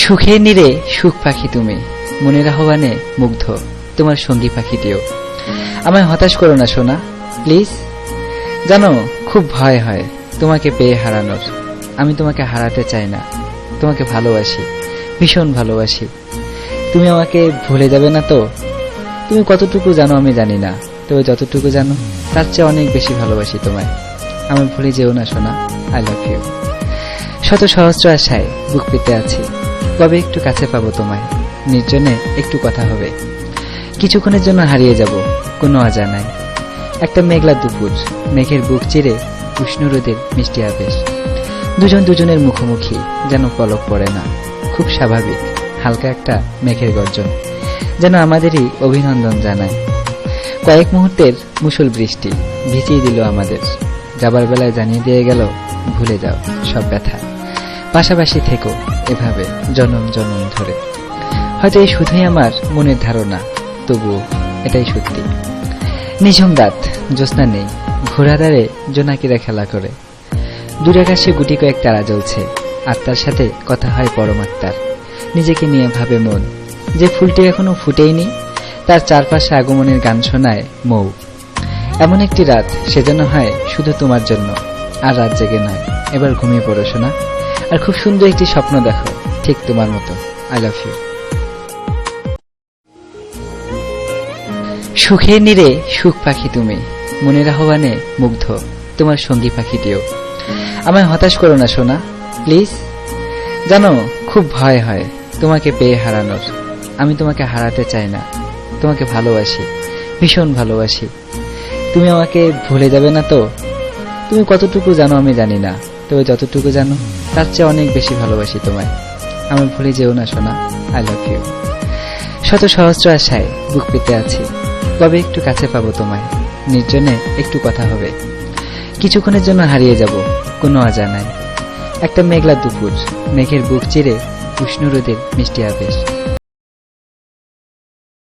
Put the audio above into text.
সুখের নীড়ে সুখ পাখি তুমি, মনের আহ্বানে মুগ্ধ তোমার সঙ্গী পাখিটিও। আমায় হতাশ করো না সোনা, প্লিজ। জানো খুব ভয় হয় তোমাকে পেয়ে হারানোর। আমি তোমাকে হারাতে চাই না, তোমাকে ভালোবাসি, ভীষণ ভালোবাসি। তুমি আমাকে ভুলে যাবে না তো? তুমি কতটুকু জানো আমি জানি না, তবে যতটুকু জানো তার চেয়ে অনেক বেশি ভালোবাসি তোমায়। আমি ভুলে যেও না সোনা, আই লাভ ইউ। শত সহস্র আশায় বুক পেতে আছি, কবে একটু কাছে পাবো তোমায়, নির্জনে একটু কথা হবে। কিছুক্ষণের জন্য হারিয়ে যাব কোনো অজানায়। একটা মেঘলা দুপুর, মেঘের বুক চিরে উষ্ণ রোদের মিষ্টি আবেশ। দুজন দুজনের মুখোমুখি, যেন পলক পড়ে না, খুব স্বাভাবিক। হালকা একটা মেঘের গর্জন যেন আমাদেরই অভিনন্দন জানায়। কয়েক মুহূর্তের মুষল বৃষ্টি ভিজিয়ে দিল আমাদের। যাবার বেলায় জানিয়ে দিয়ে গেল, ভুলে যাও সব ব্যথা, পাশাপাশি থেকো এভাবে জনম জনম ধরে। হয়তো এই শুধুই আমার মনের ধারণা, তবুও এটাই সত্যি। নিঝুম রাত, জ্যোৎস্না নেই, ঘোড়াদারে জোনাকিরা খেলা করে। দূর আকাশে গুটি কয়েক তারা জ্বলছে, আত্মার সাথে কথা হয় পরমাত্মার। নিজেকে নিয়ে ভাবে মন, যে ফুলটি এখনো ফুটেইনি, তার চারপাশে আগমনের গান শোনায় মৌ। এমন একটি রাত সেজন্য হয় শুধু তোমার জন্য। আর রাত জেগে নয়, এবার ঘুমিয়ে পড়ো শোনা, আর খুব সুন্দর একটি স্বপ্ন দেখো, ঠিক তোমার মতো। I love you. সুখের নীড়ে সুখ পাখি তুমি, মনের আহ্বানে মুগ্ধ তোমার সঙ্গী পাখিটিও। আমায় হতাশ করো না সোনা, প্লিজ। জানো খুব ভয় হয় তোমাকে পেয়ে হারানোর। আমি তোমাকে হারাতে চাই না, তোমাকে ভালোবাসি, ভীষণ ভালোবাসি। তুমি আমাকে ভুলে যাবে না তো? তুমি কতটুকু জানো আমি জানি না, তবে যতটুকু জানো তার চেয়ে অনেক বেশি ভালোবাসি তোমায়। আমি ভুলে যেও না সোনা, আই লাভ ইউ। শত সহস্র আশায় বুক পেতে আছি, কবে একটু কাছে পাবো তোমায়, নির্জনে একটু কথা হবে। কিছুক্ষণের জন্য হারিয়ে যাব কোনো অজানায়। একটা মেঘলা দুপুর, মেঘের বুক চিরে উষ্ণ রোদের মিষ্টি আবেশ।